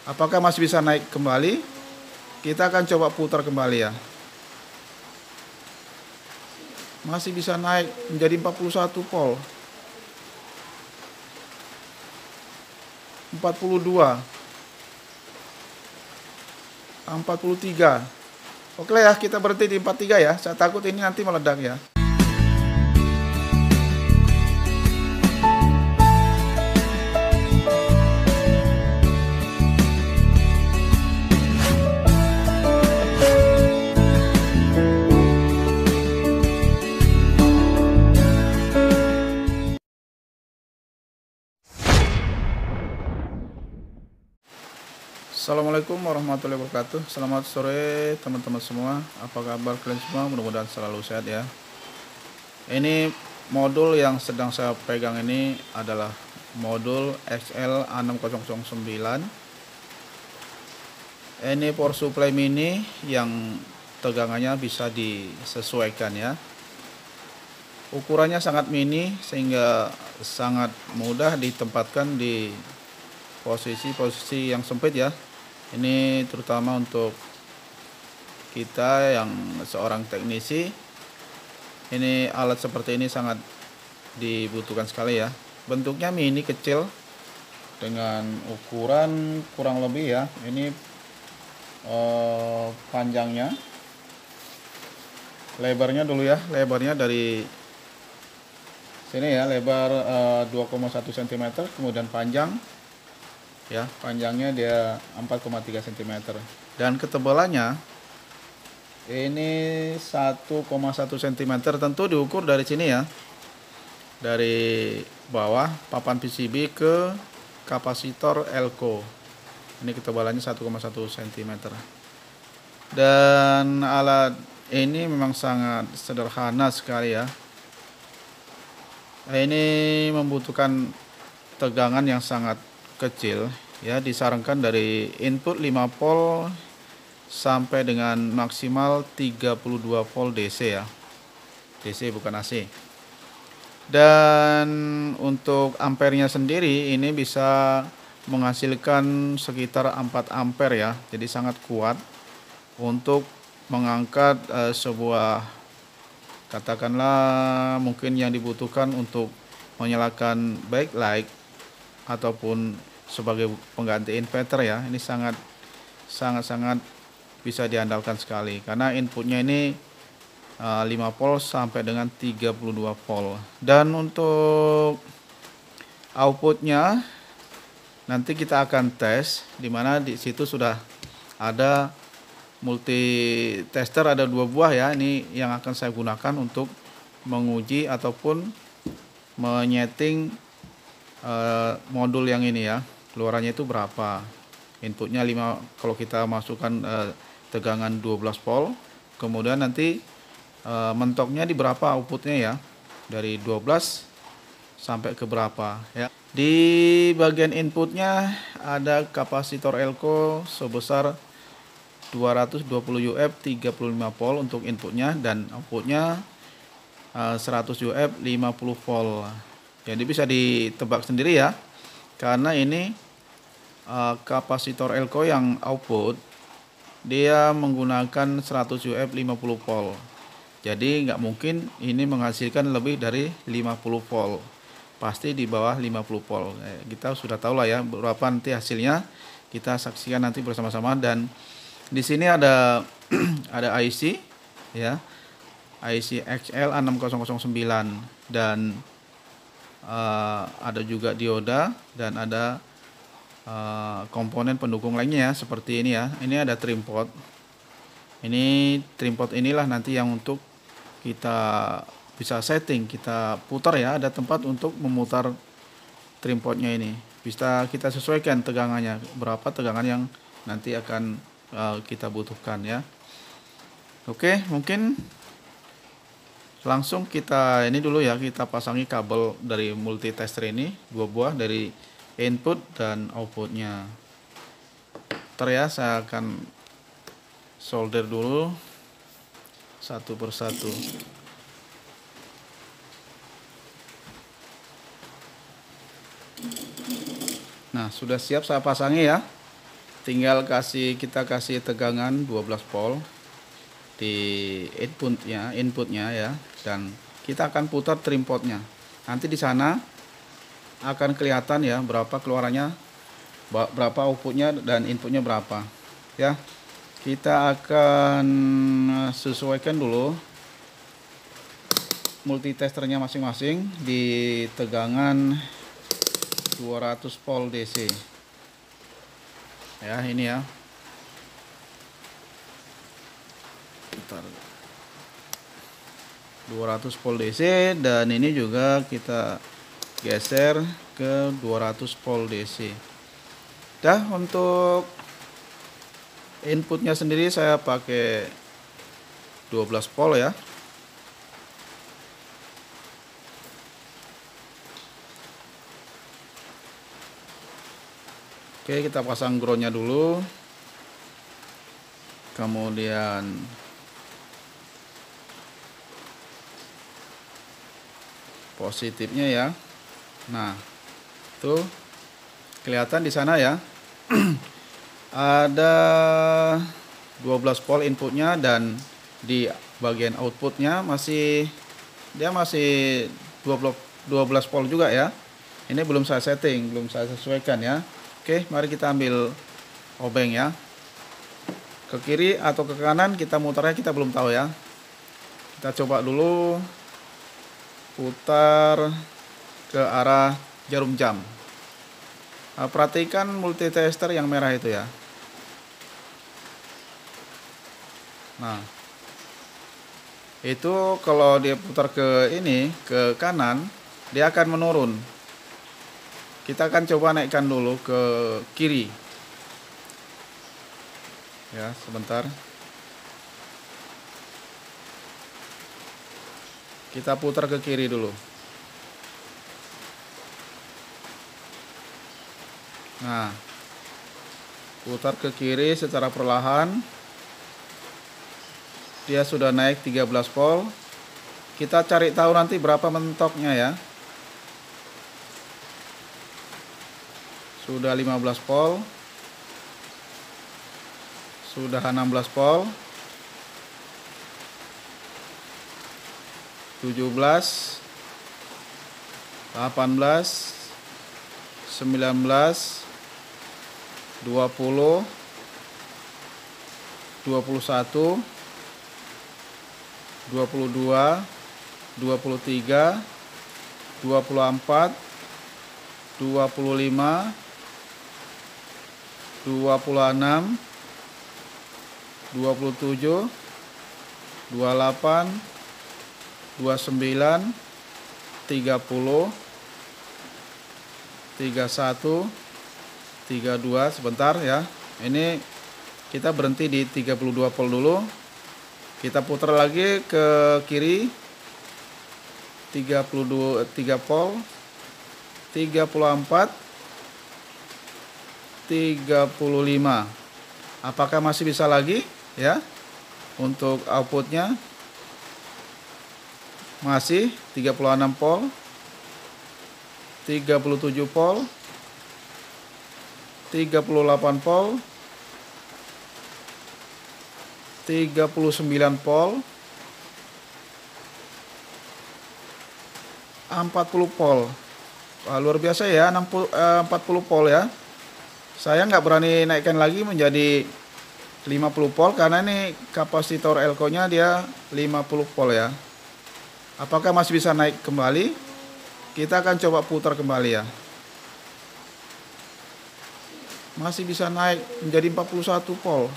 Apakah masih bisa naik kembali? Kita akan coba putar kembali ya. Masih bisa naik menjadi 41 volt. 42. 43. Oke ya, kita berhenti di 43 ya. Saya takut ini nanti meledak ya. Assalamualaikum warahmatullahi wabarakatuh. Selamat sore teman-teman semua. Apa kabar kalian semua? Mudah-mudahan selalu sehat ya. Ini modul yang sedang saya pegang ini adalah modul XL6009. Ini power supply mini yang tegangannya bisa disesuaikan ya. Ukurannya sangat mini sehingga sangat mudah ditempatkan di posisi-posisi yang sempit ya. Ini terutama untuk kita yang seorang teknisi. Ini alat seperti ini sangat dibutuhkan sekali ya. Bentuknya mini kecil dengan ukuran kurang lebih ya. Ini panjangnya, lebarnya dulu ya. Lebarnya dari sini ya, lebar 2,1 cm, kemudian panjang ya, panjangnya dia 4,3 cm, dan ketebalannya ini 1,1 cm. Tentu diukur dari sini ya, dari bawah papan PCB ke kapasitor elko. Ini ketebalannya 1,1 cm. Dan alat ini memang sangat sederhana sekali ya. Ini membutuhkan tegangan yang sangat kecil ya, disarankan dari input 5 volt sampai dengan maksimal 32 volt DC ya. DC bukan AC. Dan untuk ampernya sendiri ini bisa menghasilkan sekitar 4 ampere ya. Jadi sangat kuat untuk mengangkat sebuah, katakanlah mungkin yang dibutuhkan untuk menyalakan backlight ataupun sebagai pengganti inverter ya. Ini sangat bisa diandalkan sekali karena inputnya ini 5 volt sampai dengan 32 volt. Dan untuk outputnya nanti kita akan tes, dimana di situ sudah ada multi tester, ada 2 buah ya. Ini yang akan saya gunakan untuk menguji ataupun menyeting modul yang ini ya, keluarannya itu berapa. Inputnya 5, kalau kita masukkan tegangan 12 volt, kemudian nanti mentoknya di berapa outputnya ya, dari 12 sampai ke berapa ya. Di bagian inputnya ada kapasitor elko sebesar 220 UF 35 volt untuk inputnya, dan outputnya 100 UF 50 volt. Jadi bisa ditebak sendiri ya, karena ini kapasitor elko yang output dia menggunakan 100 UF 50 volt. Jadi nggak mungkin ini menghasilkan lebih dari 50 volt. Pasti di bawah 50 volt. Kita sudah tahu lah ya berapa nanti hasilnya. Kita saksikan nanti bersama-sama. Dan di sini ada ada IC ya. IC XL6009, dan ada juga dioda, dan ada komponen pendukung lainnya ya, seperti ini ya. Ini ada trim pot. Ini trim pot inilah nanti yang untuk kita bisa setting, kita putar ya. Ada tempat untuk memutar trim potnya ini. Bisa kita sesuaikan tegangannya, berapa tegangan yang nanti akan kita butuhkan ya. Oke, mungkin langsung kita ini dulu ya, kita pasangi kabel dari multitester ini, 2 buah dari input dan outputnya. Ntar ya, saya akan solder dulu satu persatu. Nah, sudah siap saya pasangi ya. tinggal kita kasih tegangan 12 volt di inputnya ya, dan kita akan putar trim potnya. Nanti di sana akan kelihatan ya berapa keluarannya, berapa outputnya dan inputnya berapa ya. Kita akan sesuaikan dulu multitesternya masing-masing di tegangan 200 volt DC ya. Ini ya, bentar, 200 volt DC, dan ini juga kita geser ke 200 volt DC. Dah, untuk inputnya sendiri saya pakai 12 volt ya. Oke, kita pasang groundnya dulu, kemudian positifnya ya. Nah, tuh kelihatan di sana ya. Ada 12 volt inputnya, dan di bagian outputnya masih 12 volt juga ya. Ini belum saya setting, belum saya sesuaikan ya. Oke, mari kita ambil obeng ya. Ke kiri atau ke kanan kita mutarnya kita belum tahu ya. Kita coba dulu putar ke arah jarum jam. Nah, perhatikan multitester yang merah itu ya. Nah, itu kalau dia putar ke kanan, dia akan menurun. Kita akan coba naikkan dulu ke kiri ya, sebentar. Kita putar ke kiri dulu. Nah, putar ke kiri secara perlahan. Dia sudah naik 13 volt. Kita cari tahu nanti berapa mentoknya ya. Sudah 15 volt. Sudah 16 volt. 17, 18, 19, 20, 21, 22, 23, 24, 25, 26, 27, 28, 29, 30, 31, 32, sebentar ya. Ini kita berhenti di 32 volt dulu. Kita putar lagi ke kiri 3 volt, 34, 35. Apakah masih bisa lagi ya? Untuk outputnya masih 36 volt, 37 volt, 38 volt, 39 volt, 40 volt. Wah, luar biasa ya, 40 volt ya. Saya nggak berani naikkan lagi menjadi 50 volt karena ini kapasitor elko nya dia 50 volt ya. Apakah masih bisa naik kembali? Kita akan coba putar kembali ya. Masih bisa naik menjadi 41 volt,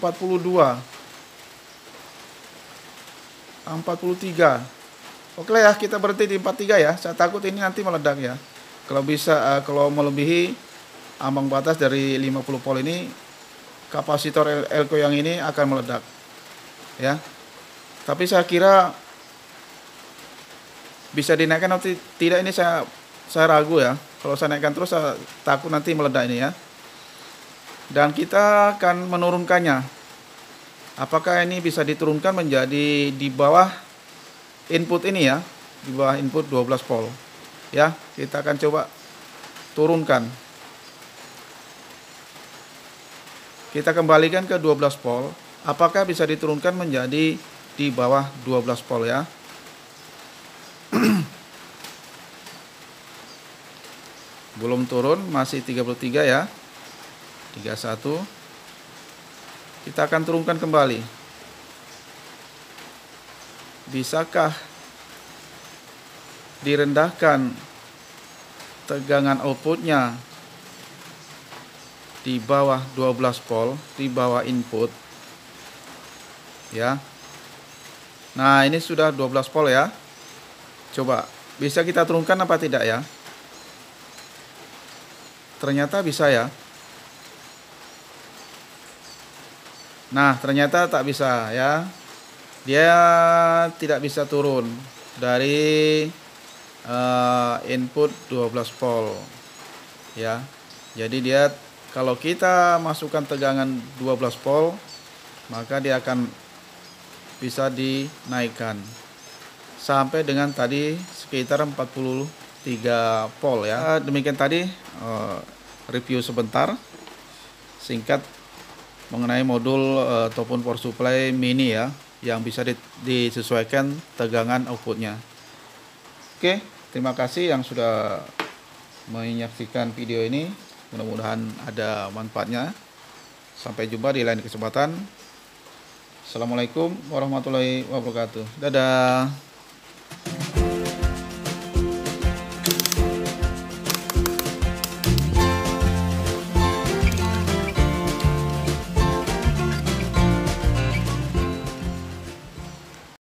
42, 43. Oke ya, kita berhenti di 43 ya. Saya takut ini nanti meledak ya. Kalau bisa, kalau melebihi ambang batas dari 50 volt ini, kapasitor elko yang ini akan meledak ya. Tapi saya kira bisa dinaikkan atau tidak, ini saya ragu ya. Kalau saya naikkan terus saya takut nanti meledak ini ya. Dan kita akan menurunkannya. Apakah ini bisa diturunkan menjadi di bawah input ini ya, di bawah input 12 volt ya. Kita akan coba turunkan. Kita kembalikan ke 12 volt. Apakah bisa diturunkan menjadi di bawah 12 volt ya? Belum turun, masih 33 ya. 31. Kita akan turunkan kembali. Bisakah direndahkan tegangan outputnya di bawah 12 volt, di bawah input ya. Nah, ini sudah 12 volt ya. Coba bisa kita turunkan apa tidak ya? Ternyata bisa ya. Nah, ternyata tak bisa ya. Dia tidak bisa turun dari input 12 volt ya. Jadi dia, kalau kita masukkan tegangan 12 volt, maka dia akan bisa dinaikkan sampai dengan tadi sekitar 43 volt ya. Demikian tadi review sebentar singkat mengenai modul ataupun power supply mini ya, yang bisa disesuaikan tegangan outputnya. Oke, terima kasih yang sudah menyaksikan video ini. Mudah-mudahan ada manfaatnya. Sampai jumpa di lain kesempatan. Assalamualaikum warahmatullahi wabarakatuh. Dadah.